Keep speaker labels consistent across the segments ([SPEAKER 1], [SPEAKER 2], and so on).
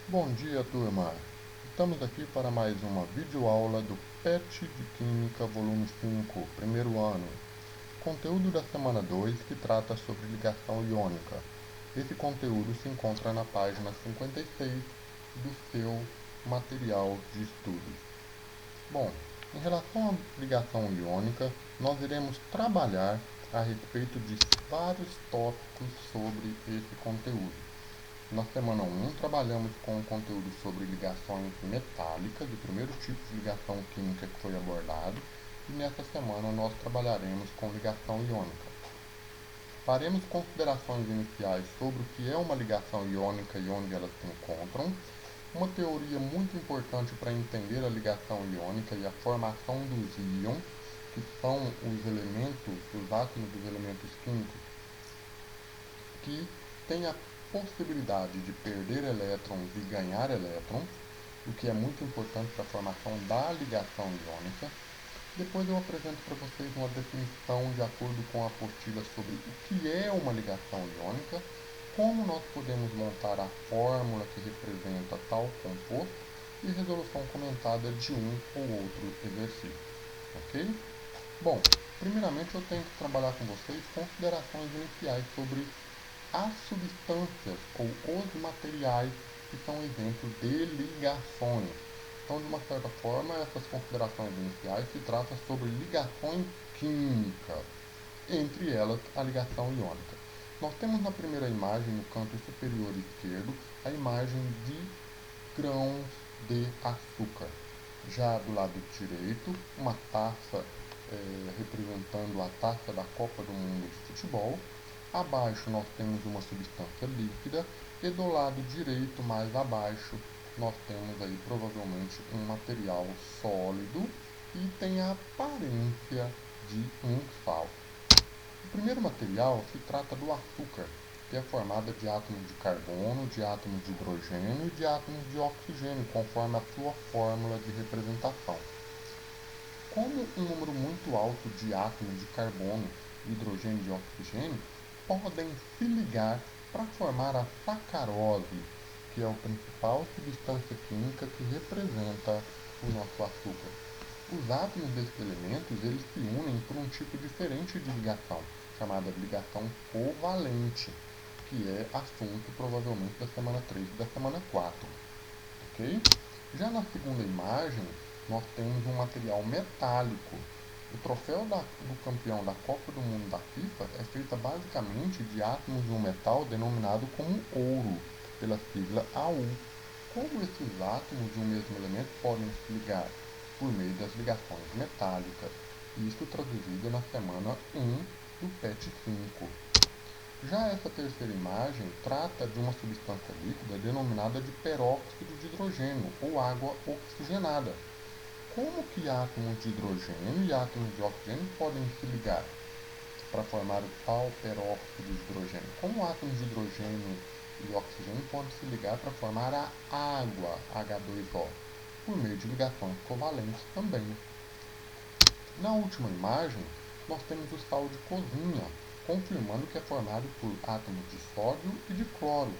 [SPEAKER 1] Bom dia, turma! Estamos aqui para mais uma videoaula do PET de Química, volume 5, primeiro ano. Conteúdo da semana 2, que trata sobre ligação iônica. Esse conteúdo se encontra na página 56 do seu material de estudos. Bom, em relação à ligação iônica, nós iremos trabalhar a respeito de vários tópicos sobre esse conteúdo. Na semana 1, trabalhamos com o conteúdo sobre ligações metálicas, o primeiro tipo de ligação química que foi abordado, e nessa semana nós trabalharemos com ligação iônica. Faremos considerações iniciais sobre o que é uma ligação iônica e onde elas se encontram, uma teoria muito importante para entender a ligação iônica e a formação dos íons, que são os elementos, os átomos dos elementos químicos, que têm a possibilidade de perder elétrons e ganhar elétrons, o que é muito importante para a formação da ligação iônica. Depois eu apresento para vocês uma definição de acordo com a apostila sobre o que é uma ligação iônica, como nós podemos montar a fórmula que representa tal composto e resolução comentada de um ou outro exercício, ok? Bom, primeiramente eu tenho que trabalhar com vocês considerações iniciais sobre as substâncias ou os materiais que são exemplos de ligações. Então, de uma certa forma, essas considerações iniciais se tratam sobre ligações químicas, entre elas a ligação iônica. Nós temos na primeira imagem, no canto superior esquerdo, a imagem de grãos de açúcar. Já do lado direito, uma taça representando a taça da Copa do Mundo de futebol. Abaixo nós temos uma substância líquida e do lado direito, mais abaixo, nós temos aí provavelmente um material sólido e tem a aparência de um sal. O primeiro material se trata do açúcar, que é formada de átomos de carbono, de átomos de hidrogênio e de átomos de oxigênio, conforme a sua fórmula de representação. Como um número muito alto de átomos de carbono, hidrogênio e oxigênio podem se ligar para formar a sacarose, que é a principal substância química que representa o nosso açúcar. Os átomos desses elementos eles se unem por um tipo diferente de ligação, chamada ligação covalente, que é assunto provavelmente da semana 3 e da semana 4. Ok? Já na segunda imagem, nós temos um material metálico. O troféu do campeão da Copa do Mundo da FIFA é feita basicamente de átomos de um metal denominado como ouro, pela sigla AU. Como esses átomos de um mesmo elemento podem se ligar? Por meio das ligações metálicas. Isso traduzido na semana 1 do PET 5. Já essa terceira imagem trata de uma substância líquida denominada de peróxido de hidrogênio ou água oxigenada. Como que átomos de hidrogênio e átomos de oxigênio podem se ligar para formar o tal peróxido de hidrogênio? Como átomos de hidrogênio e oxigênio podem se ligar para formar a água H2O? Por meio de ligações covalentes também. Na última imagem, nós temos o sal de cozinha, confirmando que é formado por átomos de sódio e de cloro.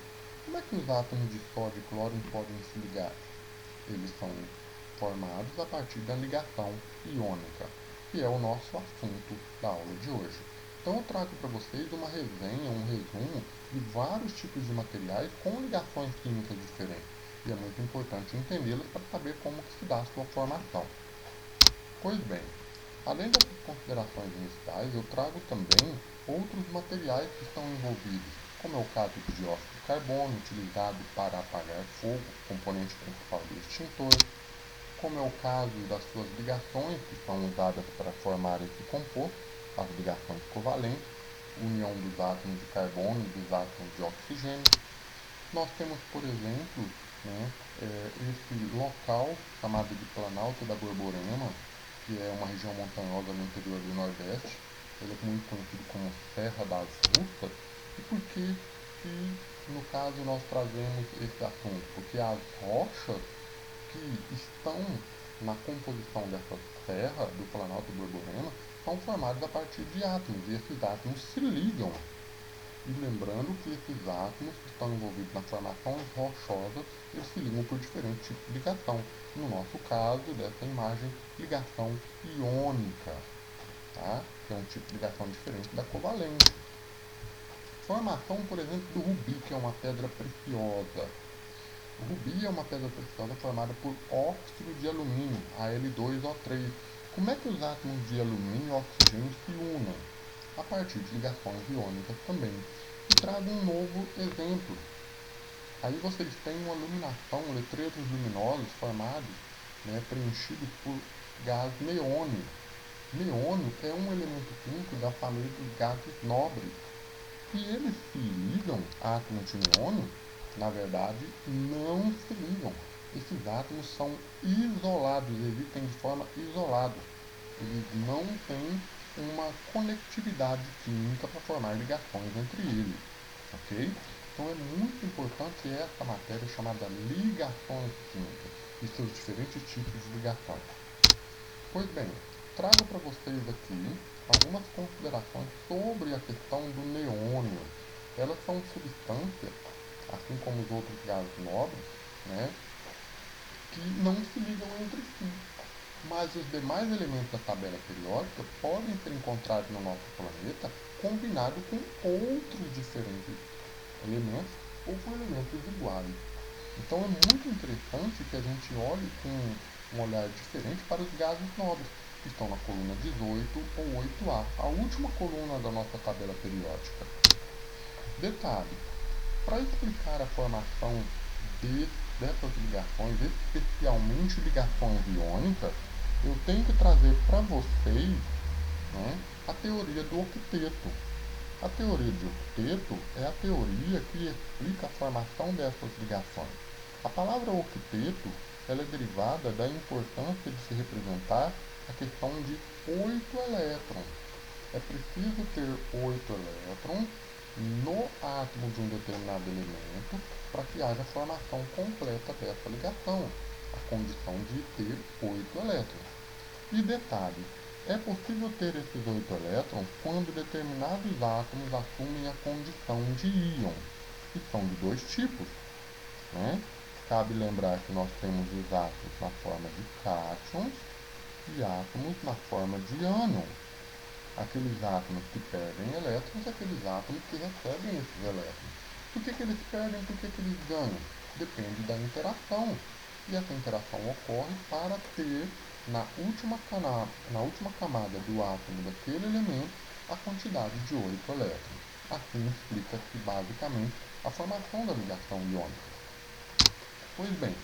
[SPEAKER 1] Como é que os átomos de sódio e cloro podem se ligar? Eles são formados a partir da ligação iônica, que é o nosso assunto da aula de hoje. Então eu trago para vocês uma resenha, um resumo de vários tipos de materiais com ligações químicas diferentes. E é muito importante entendê-las para saber como que se dá a sua formação. Pois bem, além dessas considerações iniciais, eu trago também outros materiais que estão envolvidos, como é o caso do dióxido de carbono, utilizado para apagar fogo, componente principal do extintor, como é o caso das suas ligações, que são usadas para formar esse composto, as ligações covalentes, união dos átomos de carbono e dos átomos de oxigênio. Nós temos, por exemplo, esse local chamado de Planalto da Borborema, que é uma região montanhosa no interior do Nordeste. Ele é muito conhecido como Serra das Russas. E por que, no caso, nós trazemos esse assunto? Porque as rochas que estão na composição dessa serra do Planalto do Borborema são formadas a partir de átomos, e esses átomos se ligam E lembrando que esses átomos que estão envolvidos na formação rochosa, eles se ligam por diferentes tipos de ligação. No nosso caso, dessa imagem, ligação iônica, tá? Que é um tipo de ligação diferente da covalente. Formação, por exemplo, do rubi, que é uma pedra preciosa. O rubi é uma pedra preciosa formada por óxido de alumínio, Al2O3. Como é que os átomos de alumínio e oxigênio se unem? A partir de ligações iônicas também. E trago um novo exemplo. Aí vocês têm uma iluminação, letreiros luminosos formados, né, preenchidos por gás neônio. Neônio é um elemento químico da família dos gases nobres. E eles se ligam, átomos de neônio, na verdade, não se ligam. Esses átomos são isolados, existem de forma isolada. Eles não têm uma conectividade química para formar ligações entre eles, ok? Então é muito importante essa matéria chamada ligações químicas e seus diferentes tipos de ligações. Pois bem, trago para vocês aqui algumas considerações sobre a questão do neônio. Elas são substâncias, assim como os outros gases nobres, né, que não se ligam entre si. Mas os demais elementos da tabela periódica podem ser encontrados no nosso planeta combinado com outros diferentes elementos ou com elementos iguais. Então é muito interessante que a gente olhe com um olhar diferente para os gases nobres, que estão na coluna 18 ou 8A, a última coluna da nossa tabela periódica. Detalhe, para explicar a formação dessas ligações, especialmente ligações iônicas, eu tenho que trazer para vocês, né, a teoria do octeto. A teoria de octeto é a teoria que explica a formação dessas ligações. A palavra octeto ela é derivada da importância de se representar a questão de 8 elétrons. É preciso ter 8 elétrons no átomo de um determinado elemento para que haja a formação completa dessa ligação, a condição de ter 8 elétrons. E detalhe, é possível ter esses 8 elétrons quando determinados átomos assumem a condição de íon, que são de dois tipos, né? Cabe lembrar que nós temos os átomos na forma de cátions e átomos na forma de ânions. Aqueles átomos que perdem elétrons e aqueles átomos que recebem esses elétrons. Por que eles perdem? Por que eles ganham? Depende da interação. E essa interação ocorre para ter na última camada do átomo daquele elemento a quantidade de 8 elétrons. Assim explica-se basicamente a formação da ligação iônica. Pois bem,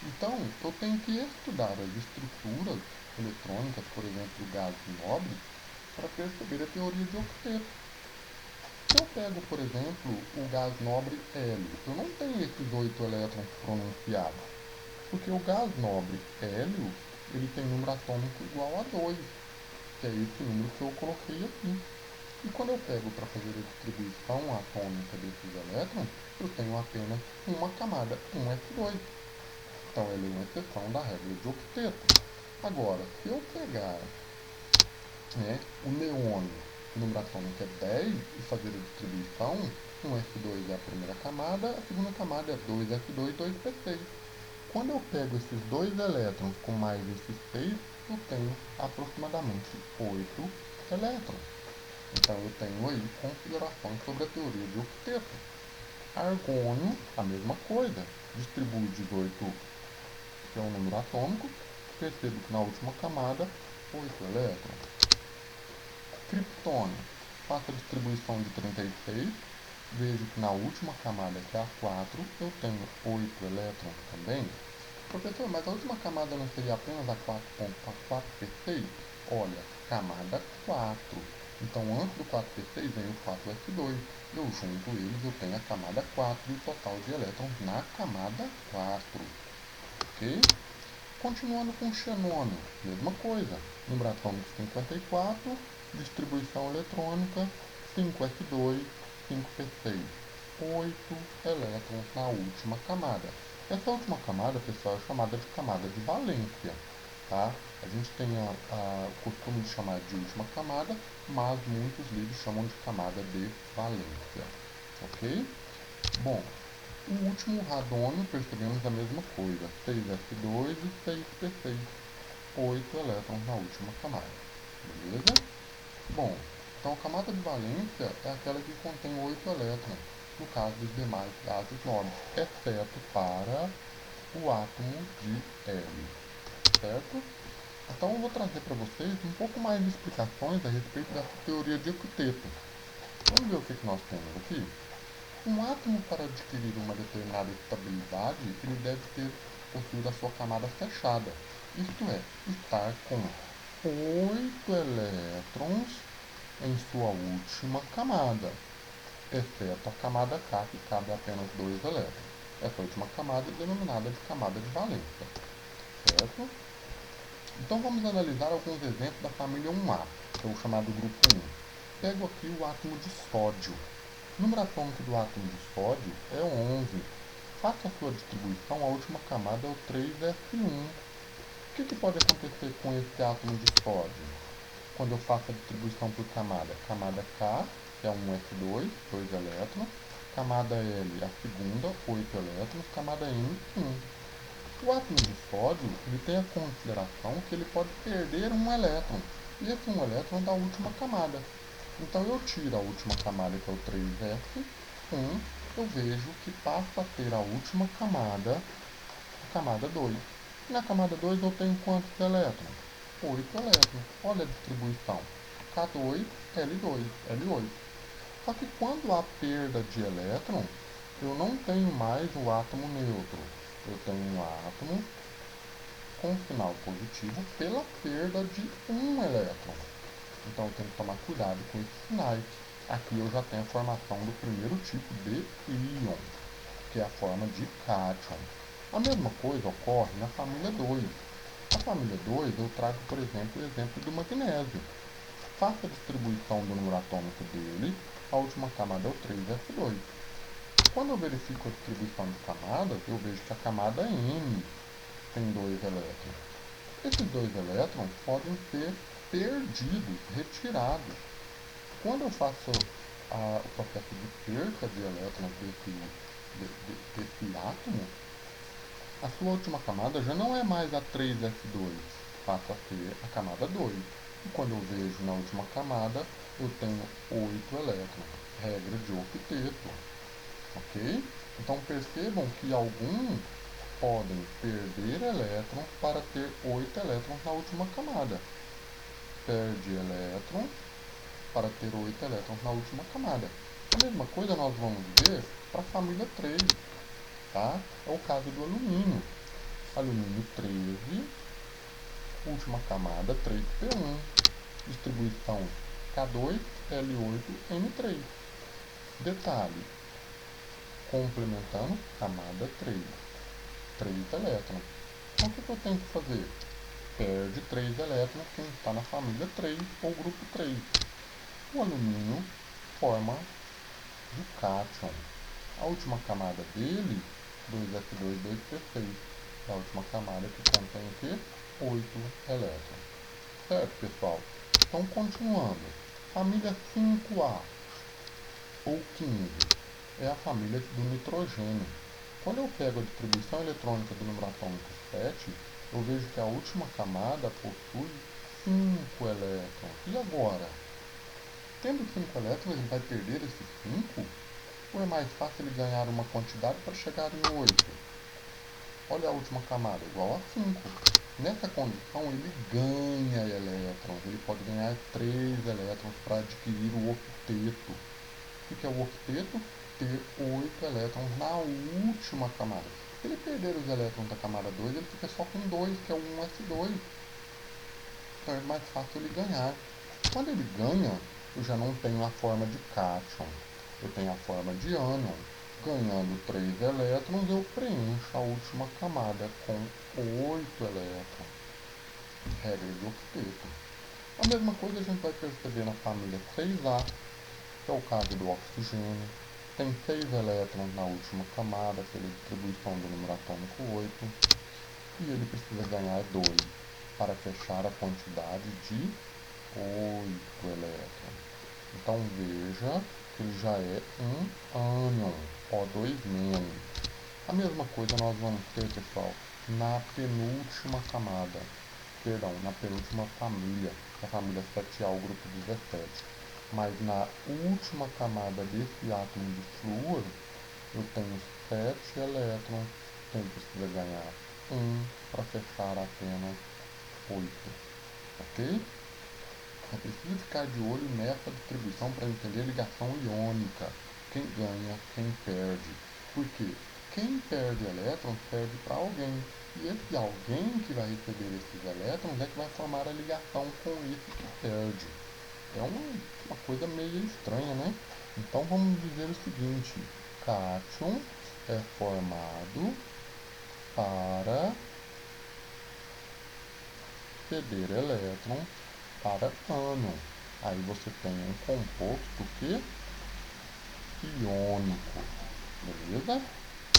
[SPEAKER 1] então eu tenho que estudar as estruturas eletrônicas, por exemplo, do gás nobre, para perceber a teoria de octeto. Se eu pego, por exemplo, o gás nobre hélio, eu não tenho esses 8 elétrons pronunciados, porque o gás nobre hélio ele tem número atômico igual a 2, que é esse número que eu coloquei aqui. E quando eu pego para fazer a distribuição atômica desses elétrons, eu tenho apenas uma camada, um S2. Então ele é uma exceção da regra de octeto. Agora, se eu pegar, né, o neônio, o número atômico é 10, e fazer a distribuição, um S2 é a primeira camada, a segunda camada é 2S2 e 2P6. Quando eu pego esses dois elétrons com mais esses 6, eu tenho aproximadamente 8 elétrons. Então eu tenho aí considerações sobre a teoria de octeto. Argônio, a mesma coisa. Distribui 18, que é um número atômico. Percebo que na última camada, 8 elétrons. Criptônio, faço a distribuição de 36. Vejo que na última camada, que é a 4, eu tenho 8 elétrons também. Professor, mas a última camada não seria apenas a 4.4P6? Olha, camada 4. Então, antes do 4P6 vem o 4S2. Eu junto eles, eu tenho a camada 4 e o total de elétrons na camada 4. Ok? Continuando com o xenônio, mesma coisa. Número atômico 54, distribuição eletrônica 5S2, 5P6. 8 elétrons na última camada. Essa última camada, pessoal, é chamada de camada de valência. tá? A gente tem o costume de chamar de última camada, mas muitos livros chamam de camada de valência, ok? Bom, o último radônio percebemos a mesma coisa, 6s2 e 6p6, 8 elétrons na última camada, beleza? Bom, então a camada de valência é aquela que contém 8 elétrons, no caso dos demais gases nobres, exceto para o átomo de hélio, certo? Então eu vou trazer para vocês um pouco mais de explicações a respeito dessa teoria de octeto. Vamos ver o que nós temos aqui? Um átomo, para adquirir uma determinada estabilidade, ele deve ter possuído a sua camada fechada, isto é, estar com 8 elétrons em sua última camada, exceto a camada K, que cabe apenas 2 elétrons. Essa última camada é denominada de camada de valência, certo? Então vamos analisar alguns exemplos da família 1A, que é o chamado grupo 1. Pego aqui o átomo de sódio. O número atômico do átomo de sódio é 11. Faça a sua distribuição, a última camada é o 3s1. O que pode acontecer com esse átomo de sódio? Quando eu faço a distribuição por camada, camada K, que é 1s2, 2 elétrons, camada L, a segunda, 8 elétrons, camada N, 1. O átomo de sódio ele tem a consideração que ele pode perder um elétron, e esse um elétron da última camada. Então eu tiro a última camada, que é o 3s1, eu vejo que passa a ter a última camada, a camada 2. E na camada 2 eu tenho quantos elétrons? 8 elétrons. Olha a distribuição. K2, L2, L8. Só que quando há perda de elétron, eu não tenho mais o átomo neutro. Eu tenho um átomo com sinal positivo pela perda de um elétron. Então eu tenho que tomar cuidado com esses sinais. Aqui eu já tenho a formação do primeiro tipo de íon, que é a forma de cátion. A mesma coisa ocorre na família 2. Na família 2 eu trago, por exemplo, o exemplo do magnésio. Faça a distribuição do número atômico dele, a última camada é o 3s2. Quando eu verifico a distribuição de camadas, eu vejo que a camada N tem 2 elétrons. Esses 2 elétrons podem ser perdidos, retirados. Quando eu faço o processo de perca de elétrons desse átomo, a sua última camada já não é mais a 3s2, passa a ser a camada 2. E quando eu vejo na última camada, eu tenho 8 elétrons, regra de octeto, ok? Então percebam que alguns podem perder elétrons para ter 8 elétrons na última camada. Perde elétrons para ter 8 elétrons na última camada. A mesma coisa nós vamos ver para a família 3, tá? É o caso do alumínio. Alumínio 13, última camada 3p1, distribuição K2, L8, N3. Detalhe, complementando, camada 3 elétrons. Então o que eu tenho que fazer? Perde 3 elétrons quem está na família 3 ou grupo 3. O alumínio forma o cátion. A última camada dele, 2s2, 2p6. É a última camada que contém o quê? 8 elétrons. Certo, pessoal? Então, continuando. Família 5A ou 15 é a família do nitrogênio. Quando eu pego a distribuição eletrônica do número atômico 7, eu vejo que a última camada possui 5 elétrons. E agora? Tendo 5 elétrons, ele vai perder esses 5? Ou é mais fácil ele ganhar uma quantidade para chegar em 8? Olha a última camada, igual a 5. Nessa condição, ele ganha elétrons. Ele pode ganhar 3 elétrons para adquirir o octeto. O que é o octeto? Ter 8 elétrons na última camada. Se ele perder os elétrons da camada 2, ele fica só com 2, que é o 1s2. Então é mais fácil ele ganhar. Quando ele ganha, eu já não tenho a forma de cátion. Eu tenho a forma de ânion. Ganhando 3 elétrons, eu preencho a última camada com 8 elétrons. Regra de octeto. A mesma coisa a gente vai perceber na família 6A, que é o caso do oxigênio. Tem 6 elétrons na última camada, pela distribuição do número atômico 8. E ele precisa ganhar 2. para fechar a quantidade de 8 elétrons. Então veja que ele já é um ânion, O2-. A mesma coisa nós vamos ter, pessoal, na penúltima camada, perdão, na penúltima família, a família 7A, o grupo 17. Mas na última camada desse átomo de flúor, eu tenho 7 elétrons, então ele precisa ganhar 1 para fechar apenas 8, ok? É preciso ficar de olho nessa distribuição para entender a ligação iônica, quem ganha, quem perde. Porque quem perde elétrons perde para alguém, e esse alguém que vai receber esses elétrons é que vai formar a ligação com esse que perde. É uma coisa meio estranha, né? Então vamos dizer o seguinte: cátion é formado para ceder elétrons para ânion. Aí você tem um composto que iônico, beleza?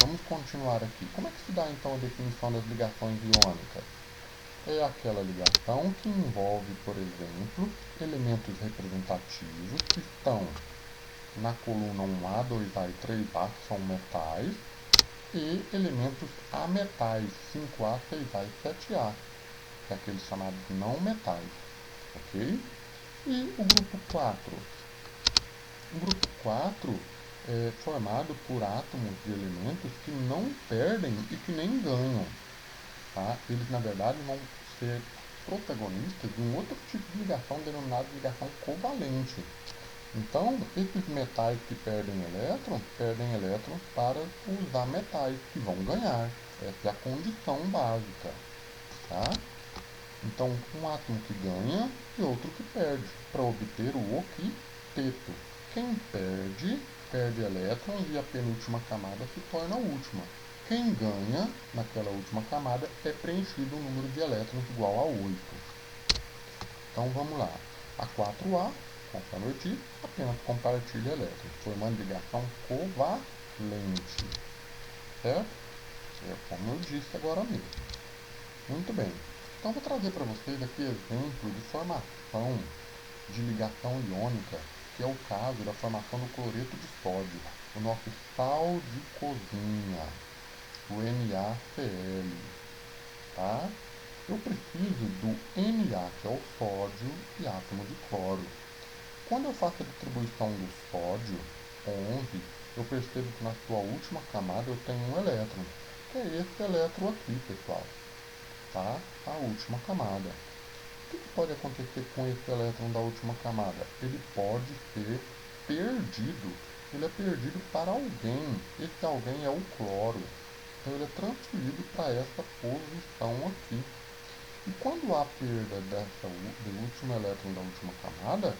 [SPEAKER 1] Vamos continuar aqui. Como é que se dá então a definição das ligações iônicas? É aquela ligação que envolve, por exemplo, elementos representativos que estão na coluna 1A, 2A e 3A, que são metais, e elementos ametais, 5A, 6A e 7A, que é aqueles chamados não metais, ok? E o grupo 4? O grupo 4 é formado por átomos de elementos que não perdem e que nem ganham. Tá? Eles, na verdade, vão ser protagonistas de um outro tipo de ligação denominada ligação covalente. Então, esses metais que perdem elétrons para os ametais, que vão ganhar. Essa é a condição básica. Tá? Então, um átomo que ganha e outro que perde, para obter o octeto. Quem perde, perde elétrons e a penúltima camada se torna a última. Quem ganha, naquela última camada, é preenchido um número de elétrons igual a 8. Então vamos lá. A 4A, conforme eu disse, apenas compartilha elétrons, formando ligação covalente. Certo? É como eu disse agora mesmo. Muito bem. Então vou trazer para vocês aqui exemplo de formação de ligação iônica, que é o caso da formação do cloreto de sódio, o nosso sal de cozinha, o NaCl. Tá? Eu preciso do Na, que é o sódio, e átomo de cloro. Quando eu faço a distribuição do sódio, 11, eu percebo que na sua última camada eu tenho um elétron, que é esse elétron aqui, pessoal. Tá? A última camada. O que pode acontecer com esse elétron da última camada? Ele pode ser perdido. Ele é perdido para alguém. Esse alguém é o cloro. Então ele é transferido para essa posição aqui. E quando há perda do último elétron da última camada,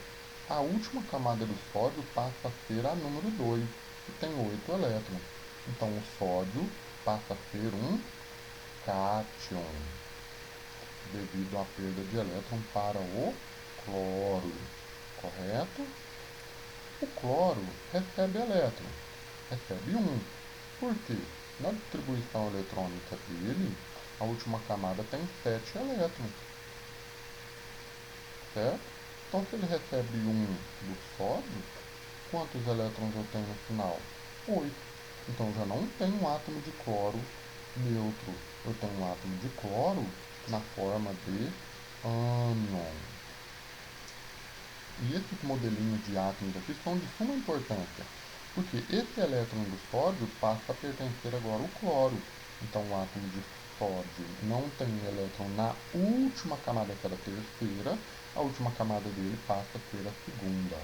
[SPEAKER 1] a última camada do sódio passa a ser a número 2, que tem 8 elétrons. Então o sódio passa a ser um cátion, devido à perda de elétron para o cloro, correto? O cloro recebe elétron, recebe 1. Por quê? Na distribuição eletrônica dele, a última camada tem 7 elétrons, certo? Então, se ele recebe 1 do sódio, quantos elétrons eu tenho no final? 8. Então, já não tenho um átomo de cloro neutro. Eu tenho um átomo de cloro na forma de ânion. E esses modelinhos de átomos aqui são de suma importância, porque esse elétron do sódio passa a pertencer agora ao cloro. Então o átomo de sódio não tem elétron na última camada, que era a terceira, a última camada dele passa a ser a segunda.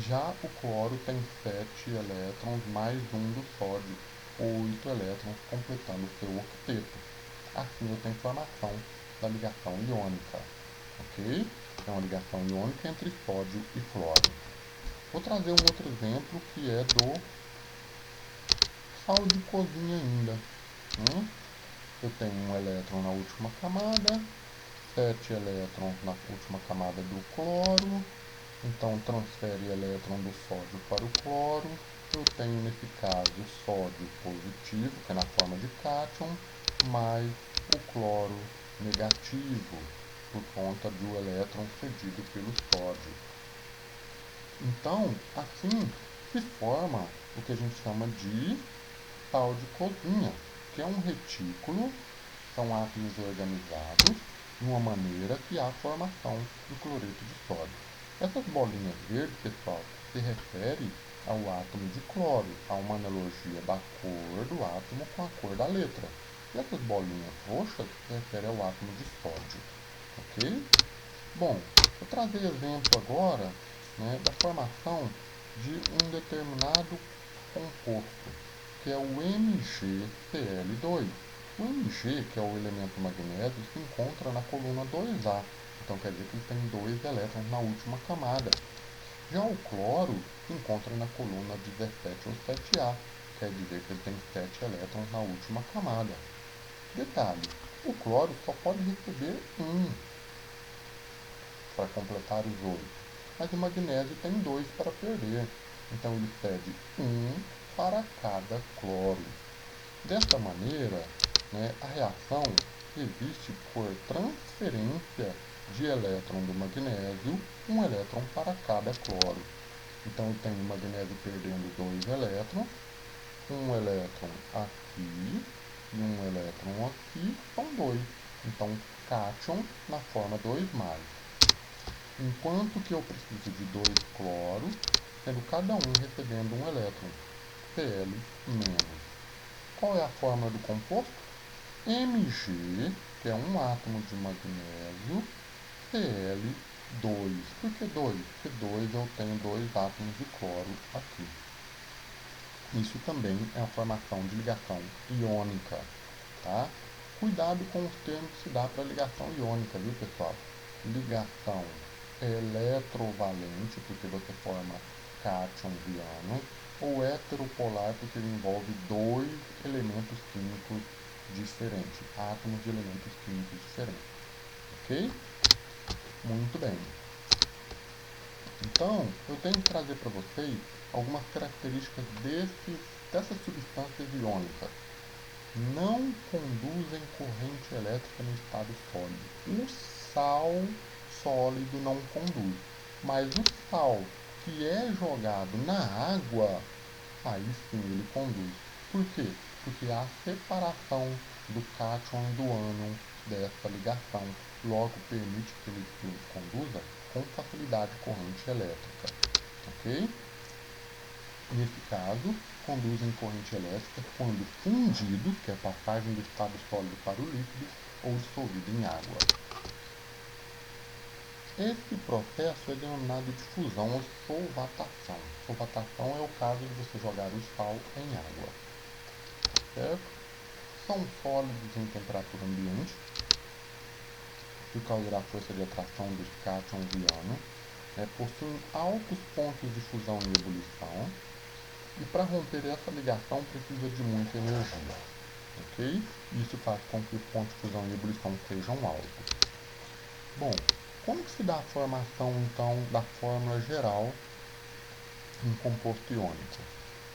[SPEAKER 1] Já o cloro tem 7 elétrons mais um do sódio, 8 elétrons, completando o seu octeto. Assim eu tenho formação da ligação iônica, ok? É uma ligação iônica entre sódio e cloro. Vou trazer um outro exemplo que é do sal de cozinha ainda. Eu tenho um elétron na última camada, 7 elétrons na última camada do cloro, então transfere elétron do sódio para o cloro. Eu tenho nesse caso sódio positivo, que é na forma de cátion, mais o cloro negativo, por conta do elétron cedido pelo sódio. Então, assim se forma o que a gente chama de pau de cozinha, que é um retículo, são átomos organizados de uma maneira que há a formação do cloreto de sódio. Essas bolinhas verdes, pessoal, se refere ao átomo de cloro, a uma analogia da cor do átomo com a cor da letra. E essas bolinhas roxas se referem ao átomo de sódio, ok? Bom, vou trazer exemplo agora, né, da formação de um determinado composto, que é o MgCl2. O Mg, que é o elemento magnésio, se encontra na coluna 2A, então quer dizer que ele tem 2 elétrons na última camada. Já o cloro se encontra na coluna 17 ou 7A, quer dizer que ele tem 7 elétrons na última camada. Detalhe, o cloro só pode receber um para completar os 8, mas o magnésio tem 2 para perder, então ele cede 1 para cada cloro. Desta maneira, né, a reação existe por transferência de elétron do magnésio, um elétron para cada cloro. Então eu tenho o magnésio perdendo 2 elétrons, um elétron aqui e um elétron aqui, são 2. Então cátion na forma 2+. Enquanto que eu preciso de 2 cloros, sendo cada um recebendo um elétron, Cl-. Qual é a fórmula do composto? Mg, que é um átomo de magnésio, Cl2. Por que 2? Porque 2 eu tenho 2 átomos de cloro aqui. Isso também é a formação de ligação iônica, tá? Cuidado com os termos que se dá para ligação iônica, viu, pessoal? Ligação eletrovalente, porque você forma cátions e ânions, ou heteropolar, porque ele envolve 2 elementos químicos diferentes, átomos de elementos químicos diferentes. Ok? Muito bem. Então, eu tenho que trazer para vocês algumas características dessas substâncias iônicas. Não conduzem corrente elétrica no estado sólido. O sal sólido não conduz, mas o sal que é jogado na água, aí sim ele conduz. Por quê? Porque há separação do cátion e do ânion dessa ligação, logo permite que ele conduza com facilidade corrente elétrica, ok? Nesse caso, conduzem corrente elétrica quando fundidos, que é a passagem do estado sólido para o líquido, ou dissolvido em água. Esse processo é denominado de fusão ou solvatação. Solvatação é o caso de você jogar o sal em água, certo? São sólidos em temperatura ambiente, por causa da força de atração dos cátions e ânions, possuem altos pontos de fusão e ebulição, e para romper essa ligação precisa de muita energia, ok? Isso faz com que os pontos de fusão e ebulição sejam altos. Bom, como que se dá a formação, então, da fórmula geral em composto iônico?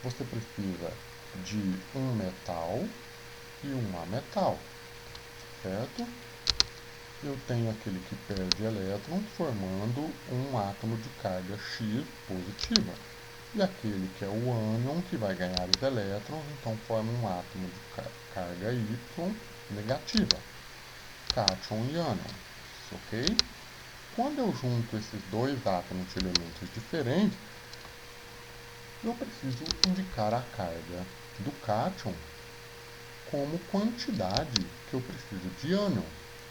[SPEAKER 1] Você precisa de um metal e um ametal, certo? Eu tenho aquele que perde elétrons, formando um átomo de carga X positiva. E aquele que é o ânion, que vai ganhar os elétrons, então forma um átomo de carga Y negativa. Cátion e ânion, ok? Quando eu junto esses dois átomos de elementos diferentes, eu preciso indicar a carga do cátion como quantidade que eu preciso de ânion.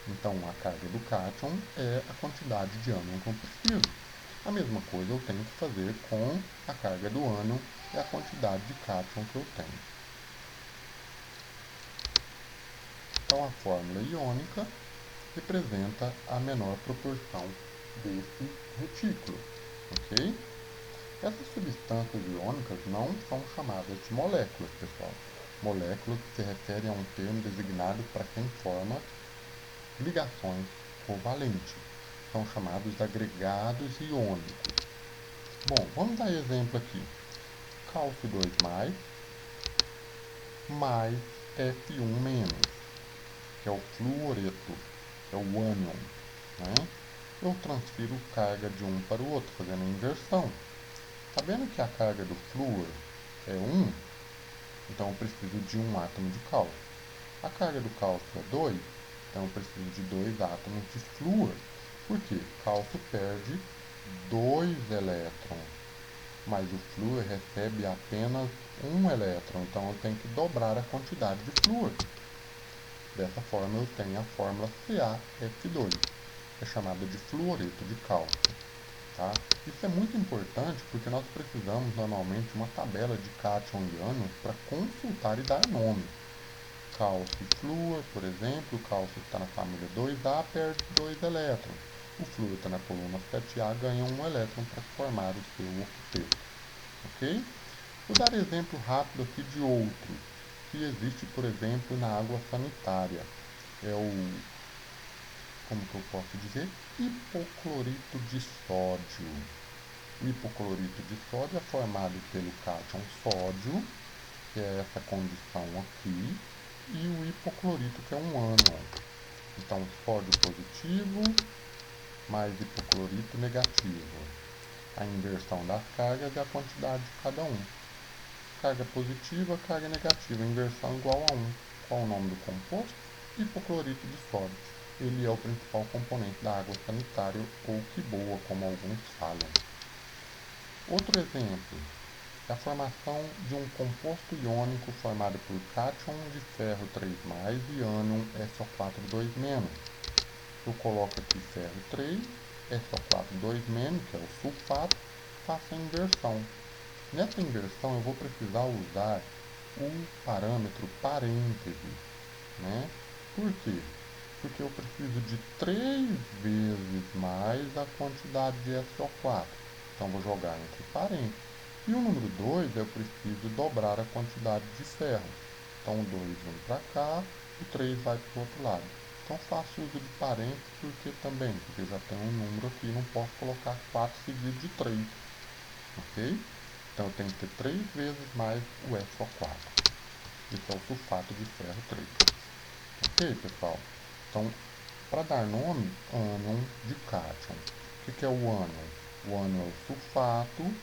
[SPEAKER 1] Então, a carga do cátion é a quantidade de ânion que eu preciso. A mesma coisa eu tenho que fazer com a carga do ânion e a quantidade de cátion que eu tenho. Então, a fórmula iônica representa a menor proporção desse retículo, ok? Essas substâncias iônicas não são chamadas de moléculas, pessoal. Moléculas se refere a um termo designado para quem forma ligações covalentes. São chamados de agregados iônicos. Bom, vamos dar exemplo aqui. Cálcio 2+, mais F1-, que é o fluoreto. é o ânion, né? Eu transfiro carga de um para o outro, fazendo a inversão. Sabendo que a carga do flúor é 1, então eu preciso de um átomo de cálcio. A carga do cálcio é 2, então eu preciso de 2 átomos de flúor. Por quê? Cálcio perde 2 elétrons, mas o flúor recebe apenas 1 elétron, então eu tenho que dobrar a quantidade de flúor. Dessa forma eu tenho a fórmula CaF2, é chamada de fluoreto de cálcio. Tá? Isso é muito importante porque nós precisamos normalmente de uma tabela de cátion e ânion para consultar e dar nome. Cálcio e flúor, por exemplo, o cálcio está na família 2A, perde 2 elétrons. O flúor está na coluna 7A, ganha 1 elétron para formar o seu octeto. Ok? Vou dar exemplo rápido aqui de outro, que existe, por exemplo, na água sanitária. É o, como que eu posso dizer? Hipoclorito de sódio. O hipoclorito de sódio é formado pelo cátion sódio, que é essa condição aqui, e o hipoclorito, que é um ânion. Então, sódio positivo mais hipoclorito negativo. A inversão das cargas é a quantidade de cada um. Carga positiva, carga negativa, inversão igual a 1. Qual o nome do composto? Hipoclorito de sódio. Ele é o principal componente da água sanitária, ou que boa, como alguns falam. Outro exemplo é a formação de um composto iônico formado por cátion de ferro 3+, e ânion SO4 2-. Eu coloco aqui ferro 3, SO4 2-, que é o sulfato, faço a inversão. Nessa inversão eu vou precisar usar o parâmetro parêntese, né? Por quê? Porque eu preciso de 3 vezes mais a quantidade de SO4. Então vou jogar entre parênteses. E o número 2 eu preciso dobrar a quantidade de ferro. Então o 2 vem para cá, o 3 vai para o outro lado. Então faço uso de parênteses porque já tem um número aqui, não posso colocar 4 seguidos de 3. Ok? Então eu tenho que ter 3 vezes mais o SO4. Isso é o sulfato de ferro 3. Ok, pessoal? Então, para dar nome, ânion de cátion. O que é o ânion? O ânion é o sulfato,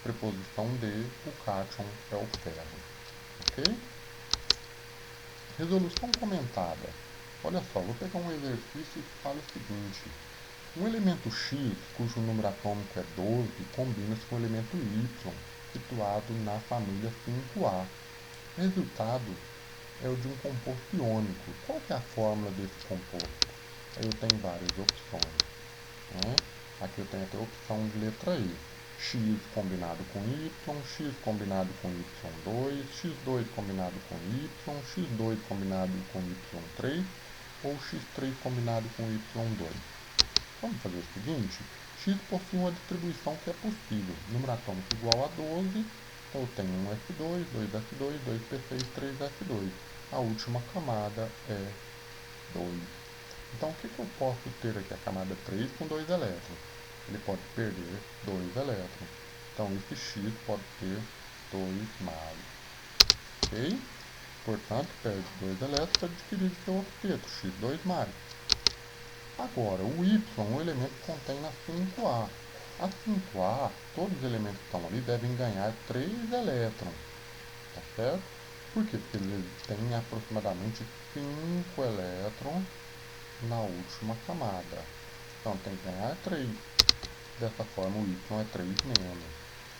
[SPEAKER 1] preposição de, o cátion é o ferro. Ok? Resolução comentada. Olha só, vou pegar um exercício que fala o seguinte. Um elemento X, cujo número atômico é 12, combina-se com o elemento Y, situado na família 5A. O resultado é o de um composto iônico. Qual que é a fórmula desse composto? Aí eu tenho várias opções, né? Aqui eu tenho até a opção de letra E. X combinado com Y, X combinado com Y2, X2 combinado com Y, X2 combinado com Y3 ou X3 combinado com Y2. Vamos fazer o seguinte, X possui uma distribuição que é possível. Número atômico igual a 12, então eu tenho um F2, 2F2, 2P6, 3F2. A última camada é 2. Então o que eu posso ter aqui? A camada 3 com 2 elétrons. Ele pode perder 2 elétrons. Então esse X pode ter 2 mais. Ok? Portanto, perde 2 elétrons para adquirir seu octeto, X2 mais. Agora, o Y, o elemento que contém na 5A. A 5A, todos os elementos que estão ali devem ganhar 3 elétrons. Tá certo? Por quê? Porque eles têm aproximadamente 5 elétrons na última camada. Então tem que ganhar 3. Dessa forma o Y é 3 menos.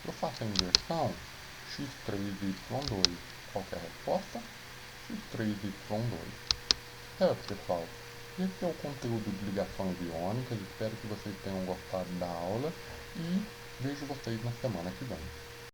[SPEAKER 1] Eu faço a inversão, x3y2. Qual que é a resposta? x3y2. Certo, pessoal? Esse é o conteúdo de ligações iônicas. Espero que vocês tenham gostado da aula e vejo vocês na semana que vem.